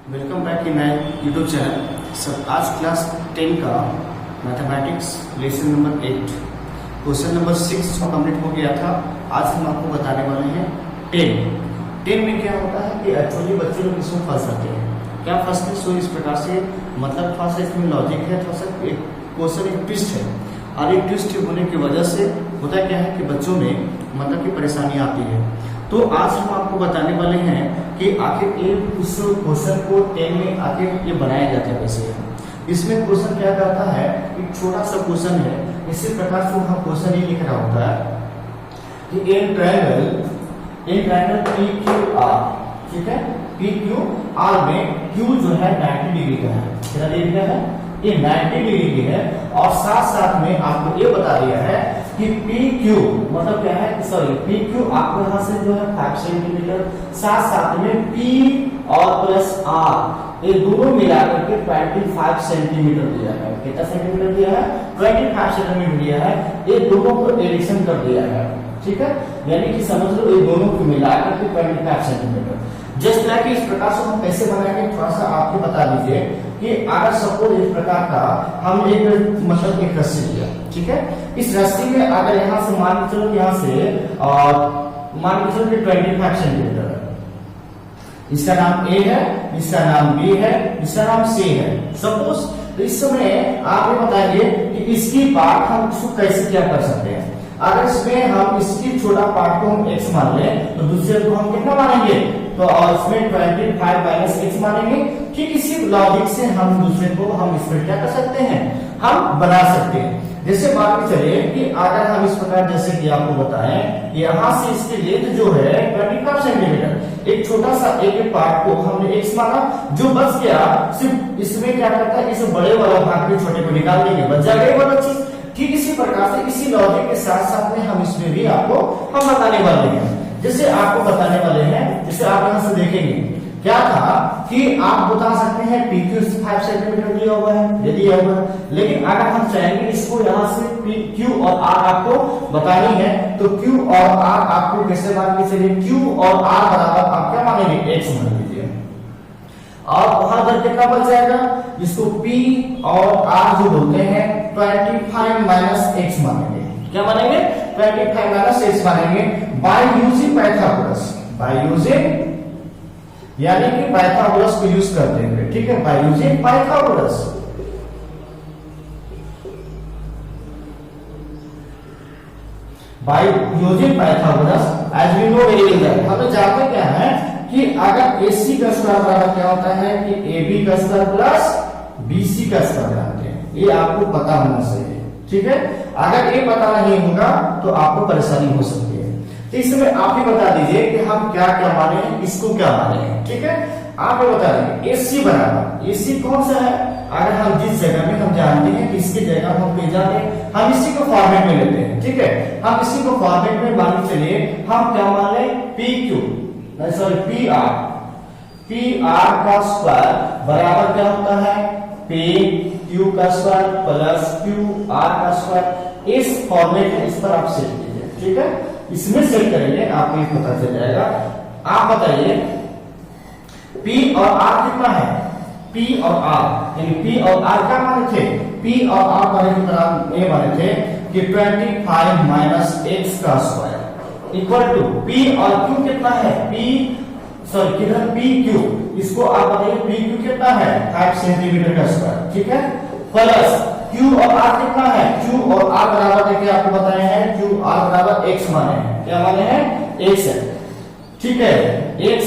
Welcome back in my YouTube channel. Sir आज class 10 का mathematics lesson number 8 question number 6 complete हो गया था। आज हम आपको बताने वाले हैं 10 में क्या होता है कि एक्चुअली बच्चे लोग इसमें फंस जाते हैं। क्या फंसते सो इस प्रकार से, मतलब थोड़ा सा इसमें लॉजिक है, थोड़ा सा एक क्वेश्चन एक ट्विस्ट है, और एक ट्विस्ट होने की वजह से होता क्या है कि बच्चों में मतलब की परेशानी आती है। तो आज हम आपको बताने वाले हैं कि आखिर ये उस क्वेश्चन को 10 में आखिर ये बनाया जाता है कैसे है। इसमें क्वेश्चन क्या करता है, एक छोटा सा क्वेश्चन है, इसी प्रकार से वहाँ क्वेश्चन ये लिख रहा होता है कि इन ट्रायंगल PQR, ठीक है, PQR में Q जो है 90 डिग्री का है। कितना डिग्री का है? ये 90 डिग्री की है। और साथ साथ में आपको ये बता दिया है कि PQ मतलब क्या है, सॉरी PQ आपको यहाँ से जो है 5 सेंटीमीटर, साथ साथ में P और प्लस R ये दोनों मिलाकर के 25 सेंटीमीटर दिया है। कितना सेंटीमीटर दिया है? 25 सेंटीमीटर दिया है। ये दोनों को एडिशन कर दिया है, ठीक है, यानी कि समझ लो ये दोनों को मिलाकर के 25 सेंटीमीटर। जस्ट लाइक इस प्रकार से हम कैसे बनाएंगे, थोड़ा सा आपको बता दीजिए कि अगर सपोज इस प्रकार का हम एक मतलब एक रस्सी लिया, ठीक है, इस रस्सी में अगर यहाँ से मान के चलो, यहाँ से और मान के चलो कि 25 सेंटीमीटर है, इसका नाम A है, इसका नाम B है, इसका नाम C है सपोज। तो इस समय आप ये बताइए कि इसकी पार्ट हम इसको कैसे क्या कर सकते हैं। अगर इसमें हम इसकी छोटा पार्ट को हम x मान लें तो दूसरे को हम कितना मानेंगे, तो और इसमें 25 - x मानेंगे। ठीक इसी लॉजिक से हम दूसरे को हम इसमें क्या कर सकते हैं, हम बना सकते हैं। जैसे मान के चलिए कि अगर हम इस प्रकार, जैसे कि आपको बताएं, यहाँ से इसकी लेंथ जो है 25 सेंटीमीटर, एक छोटा सा एक पार्ट को हमने x माना, जो बच गया सिर्फ इसमें क्या करता है, इस बड़े वाला भाग में छोटे को निकाल देंगे, बच जाएगा ये वाला चीज। ठीक इसी प्रकार से इसी लॉजिक के साथ साथ में हम इसमें भी आपको हम बताने वाले हैं। जैसे आपको बताने वाले हैं, जैसे आप यहाँ से देखेंगे क्या था कि आप बता सकते हैं PQ 5 सेंटीमीटर दिया हुआ है, यदि दिया हुआ है, लेकिन अगर हम चाहेंगे इसको यहाँ से PQ और R आपको बतानी है तो Q और R आपको कैसे मान के चलिए, Q और R बराबर आप क्या मानेंगे, X मान लीजिए। और वहां पर कितना बच जाएगा, जिसको P और R जो बोलते हैं 25 - x मानेंगे। क्या मानेंगे? 25 - x मानेंगे by using Pythagoras. By using यानी कि पाइथागोरस को यूज करते हैं, ठीक है, by using Pythagoras. By using Pythagoras as we know very well, हमें जानते क्या है कि अगर AC का स्क्वायर बराबर क्या होता है कि AB का स्क्वायर प्लस BC का स्क्वायर जानते हैं, ये आपको पता होना चाहिए, ठीक है। अगर ये पता नहीं होगा तो आपको परेशानी हो सकती है। तो इसमें आप ही बता दीजिए कि हम क्या क्या माने हैं, इसको क्या माने हैं, ठीक है। आप ये बता दीजिए AC बराबर, AC कौन सा है, अगर हम जिस जगह में हम जानते हैं कि इसकी जगह हम पे जाते हैं, हम इसी को फॉर्मेट में लेते हैं, ठीक है। हम इसी को फॉर्मेट में मान के चलिए हम क्या मान लें, PQ सॉरी PR का स्क्वायर बराबर क्या होता है, PQ का स्क्वायर प्लस QR का स्क्वायर। इस फॉर्मेट में इस पर आप सेट कीजिए, ठीक है, इसमें सेट करेंगे आपको पता चल जाएगा। आप बताइए P और R कितना है, P और R यानी P और R क्या माने थे, P और R माने की तरह ये माने थे कि 25 - x का स्क्वायर इक्वल टू P और Q कितना है, किधर PQ, इसको आप बताइए PQ कितना है, 5 सेंटीमीटर का स्क्वायर, ठीक है, प्लस Q और R कितना है, Q और R बराबर देखिए आपको बताए हैं, Q R बराबर x माने हैं, क्या माने हैं, x है, ठीक है, x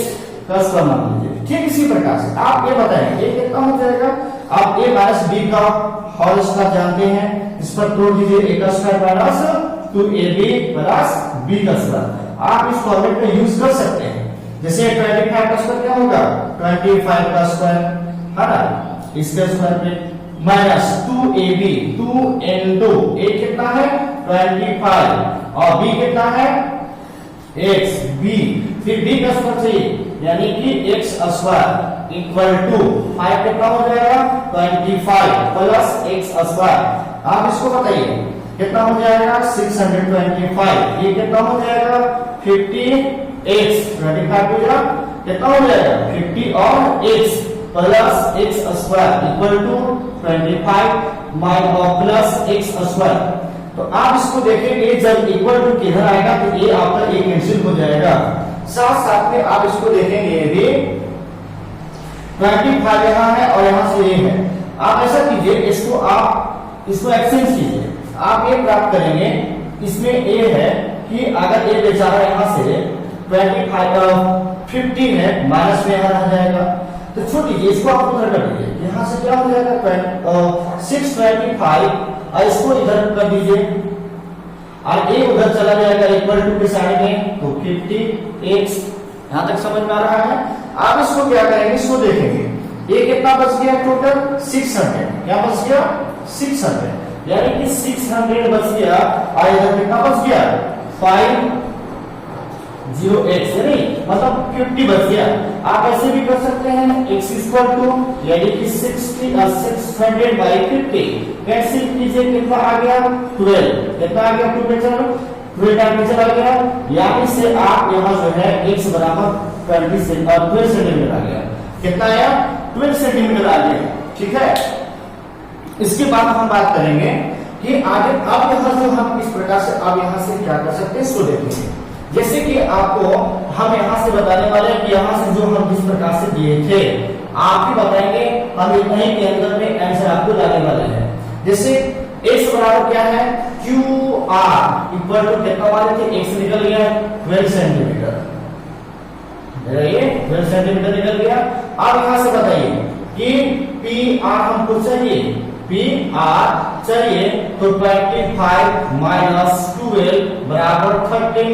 का स्क्वायर मान लीजिए। ठीक इसी प्रकार से आप ये बताएं ये कितना हो जाएगा, आप A - B का होल स्क्वायर जानते हैं, इस पर तोड़ दीजिए, A का square minus 2AB plus B का स्क्वायर। आप इस फॉर्मेट में यूज कर सकते हैं। जैसे 25 का स्क्वायर क्या होगा, 25 का स्क्वायर है ना, इसका स्क्वायर पे माइनस 2AB 2 into A कितना है 25 और B कितना है x, B फिर B का स्क्वायर चाहिए यानी कि x स्क्वायर इक्वल टू 5 कितना हो जाएगा 25 प्लस x स्क्वायर। आप इसको बताइए कितना हो जाएगा 625, ये कितना हो जाएगा 50x, 25 हो जाएगा कितना हो जाएगा 50 और x plus x square equal to 25 minus plus x square. तो आप इसको देखेंगे जब इक्वल टू किधर आएगा तो ये आपका एक कैंसिल हो जाएगा। साथ साथ में आप इसको देखेंगे ये भी 25 यहाँ है और यहाँ से ये है। आप ऐसा कीजिए इसको एक्सचेंज कीजिए। आप ये प्राप्त करेंगे इसमें ए है कि अगर ए बेचारा यहाँ से 50 है माइनस में यहाँ रह जाएगा तो छोड़ दीजिए इसको आप उधर कर दीजिए। यहाँ से क्या हो जाएगा 625 और इसको इधर कर दीजिए और ए उधर चला जाएगा इक्वल टू के साइड में तो 50x। यहाँ तक समझ में आ रहा है। आप इसको क्या करेंगे इसको देखेंगे ये कितना बच गया टोटल 600। क्या बच गया 600 यानी कि 600 बच गया और इधर कितना बच गया 50x यानी मतलब 50 बच गया। आप ऐसे भी कर सकते हैं x इक्वल टू यानी कि 600 बाई 50 कैंसिल कीजिए कितना आ गया 12। कितना आ गया 2 बचा 12 टाइम चला गया यानी से आप यहाँ जो है x बराबर 12 सेंटीमीटर आ गया। कितना आया 12 सेंटीमीटर आ गया। ठीक है। इसके बाद हम बात करेंगे कि आगे अब यहाँ जो हम इस प्रकार से अब यहाँ से क्या कर सकते हैं सो देखेंगे। जैसे कि आपको हम यहाँ से बताने वाले हैं कि यहाँ से जो हम जिस प्रकार से दिए थे आप भी बताएंगे हम इतना ही के अंदर में आंसर आपको लाने वाले हैं। जैसे x बराबर क्या है QR इक्वल टू कितना वाले थे x निकल गया 12 सेंटीमीटर। ये 12 सेंटीमीटर निकल गया। अब यहाँ से बताइए कि PR हमको चाहिए PR चाहिए तो 25 माइनस 12 बराबर 13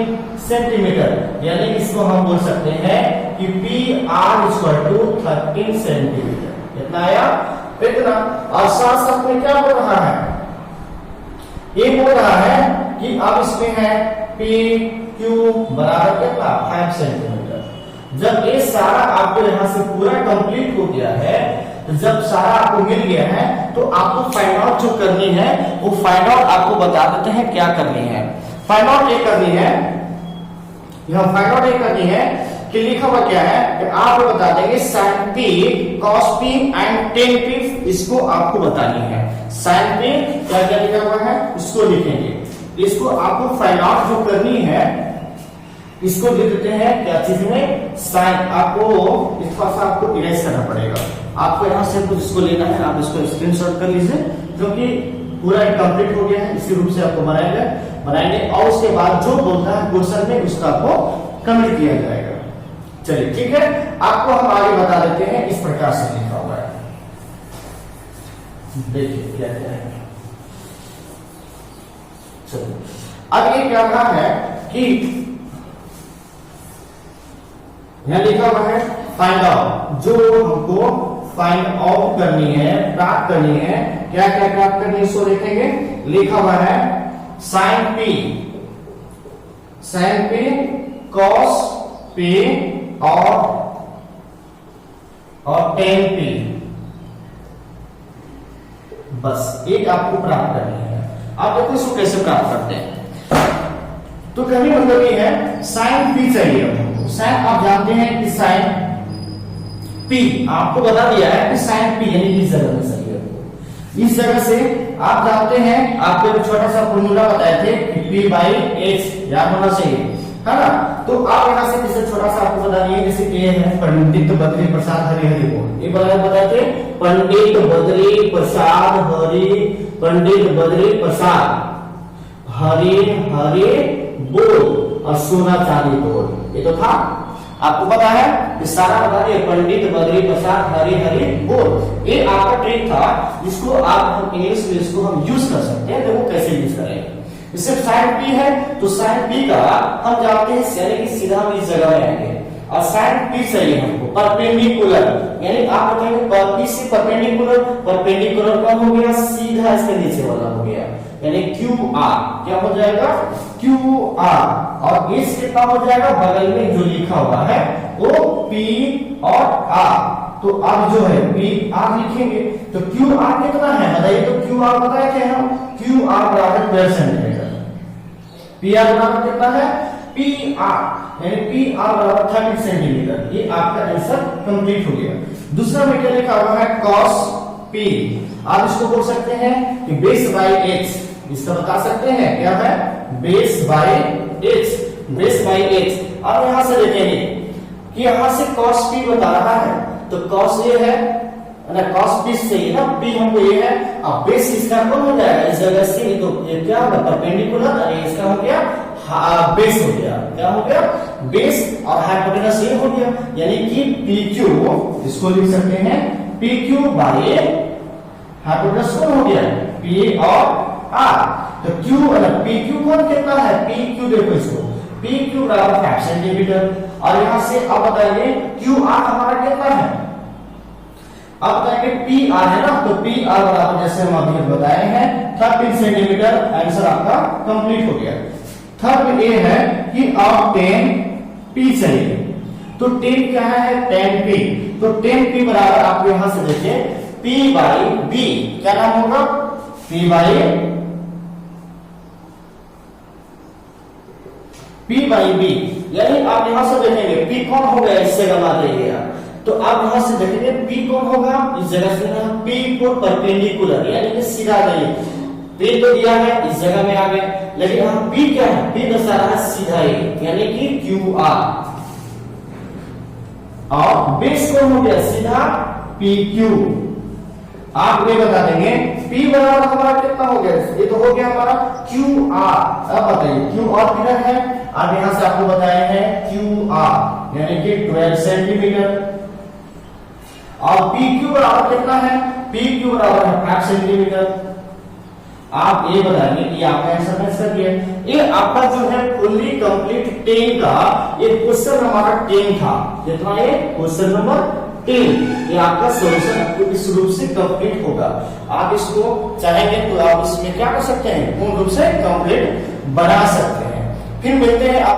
सेंटीमीटर यानी इसको हम बोल सकते हैं कि PR इक्वल टू 13 सेंटीमीटर। कितना आया इतना। और साथ साथ में क्या बोल रहा है ये बोल रहा है कि अब इसमें है PQ बराबर कितना 5 सेंटीमीटर। जब ये सारा आपको यहाँ से पूरा कंप्लीट हो गया है तो जब सारा आपको मिल गया है तो आपको फाइंड आउट जो करनी है वो फाइंड आउट आपको बता देते हैं क्या करनी है। फाइंड आउट ये करनी है यहाँ फाइंड आउट ये करनी है कि लिखा हुआ क्या है कि आप बता देंगे sin p cos p and tan p इसको आपको बतानी है। sin p क्या क्या लिखा हुआ है इसको लिखेंगे। इसको आपको फाइंड आउट जो करनी है इसको लिख देते हैं क्या चीज में साइन। आपको इस पास आपको इरेज करना पड़ेगा। आपको यहाँ से कुछ इसको लेना है आप इसको स्क्रीनशॉट कर लीजिए क्योंकि पूरा कंप्लीट हो गया है। इसी रूप से आपको बनाएंगे और उसके बाद जो बोलता है क्वेश्चन में उसका आपको कमेंट किया जाएगा। चलिए ठीक है। आपको हम आगे बता देते हैं इस प्रकार से लिखा हुआ है। देखिए क्या क्या है। चलिए अब ये क्या कहा है कि यहां लिखा हुआ है फाइंड आउट जो हमको फाइंड आउट करनी है प्राप्त करनी है। क्या क्या प्राप्त करनी है इसको देखेंगे। लिखा हुआ है sin p cos p और tan p बस एक आपको प्राप्त करनी है। आप देखो इसको कैसे प्राप्त करते हैं। तो कभी मतलब ये है sin p चाहिए हमको। sin आप जानते हैं कि sin p आपको बता दिया है कि sin p यानी इस जगह में सही है। इस जगह से आप जानते हैं आपको एक छोटा सा फॉर्मूला बताए थे कि p बाई h याद होना चाहिए है ना। तो आप यहां से किसी छोटा सा आपको बता दिए जैसे a है पंडित बद्री प्रसाद हरि बोल। ये बताए थे पंडित बद्री प्रसाद हरि बोल और सोना चांदी तोड़। ये तो था आपको पता है कि सारा बता दिए पंडित बद्री प्रसाद हरि बोल। ये आपका ट्रिक था जिसको आप इंग्लिश में इसको हम यूज कर सकते हैं। देखो कैसे यूज करेंगे। इससे sin p है तो sin p का हम जानते हैं यानी कि सीधा हम इस जगह में आएंगे और sin p चाहिए हमको परपेंडिकुलर यानी आप बताएंगे p से परपेंडिकुलर कौन हो गया सीधा इसके नीचे वाला हो गया यानी QR। क्या हो जाएगा QR और इस कितना हो जाएगा बगल में जो लिखा हुआ है वो P और R। तो अब जो है PR लिखेंगे तो QR कितना है बताइए। तो QR बताए थे हम QR बराबर 12 सेंटीमीटर। PR बराबर कितना है पी आर, यानी पी आर बराबर 30 सेंटीमीटर। ये आपका आंसर कंप्लीट हो गया। दूसरा मीटर लिखा हुआ है cos p, आप इसको बोल सकते हैं कि बेस बाय x, इसका बता सकते हैं क्या है, base by x, base by x। अब यहां से देखेंगे कि यहां से cos p बता रहा है, तो cos ये है ना, cos p से ना p हमको ये है, अब बेस इसका कौन हो जाएगा, इस जगह से तो ये क्या होगा, परपेंडिकुलर, और इसका हो गया बेस हो गया, क्या हो गया, बेस, और हाइपोटेनस ये हो गया, यानी कि PQ, इसको लिख सकते हैं PQ बाय हाइपोटेनस कौन हो गया, P और R। तो Q PQ कौन कितना है, PQ देखो इसको, PQ बराबर 5 सेंटीमीटर। और यहां से अब बताइए QR हमारा कितना है, अब बताएंगे PR है ना, तो PR बराबर जैसे हम अभी बताए हैं 13 सेंटीमीटर। आंसर आपका कंप्लीट हो गया। थर्ड ये है कि आप 10P चाहिए, तो 10 क्या है, 10P, तो 10P बराबर आप यहां से देखिए P बाई B, क्या नाम होगा, P बाई B, यानी आप यहां से देखेंगे P कौन हो गया, इससे गमा देंगे, तो आप यहां से देखेंगे P कौन होगा, इस जगह से ना P को परपेंडिकुलर, यानी कि सीधा नहीं, P तो दिया है इस जगह में आ गए, लेकिन यहाँ P क्या है, P दर्शा रहा है सीधा ही, यानी कि QR, और बेस कौन हो गया, सीधा PQ। आप ये बता देंगे P बराबर हमारा कितना हो गया, ये तो हो गया हमारा QR। अब बताइए QR किधर है, अब यहां से आपको बताया है QR, यानी कि 12 सेंटीमीटर। और PQ बराबर कितना है, PQ बराबर है 5 सेंटीमीटर। आप ये बताइए, ये आपका आंसर मैच कर दिया। ये आपका जो है फुल्ली कंप्लीट 10 का ये क्वेश्चन हमारा 10 था, कितना, ये क्वेश्चन नंबर 10, ये आपका सॉल्यूशन इस रूप से कंप्लीट होगा। आप इसको चाहेंगे तो आप इसमें क्या कर सकते हैं, पूर्ण रूप से कंप्लीट बना सकते हैं। फिर मिलते हैं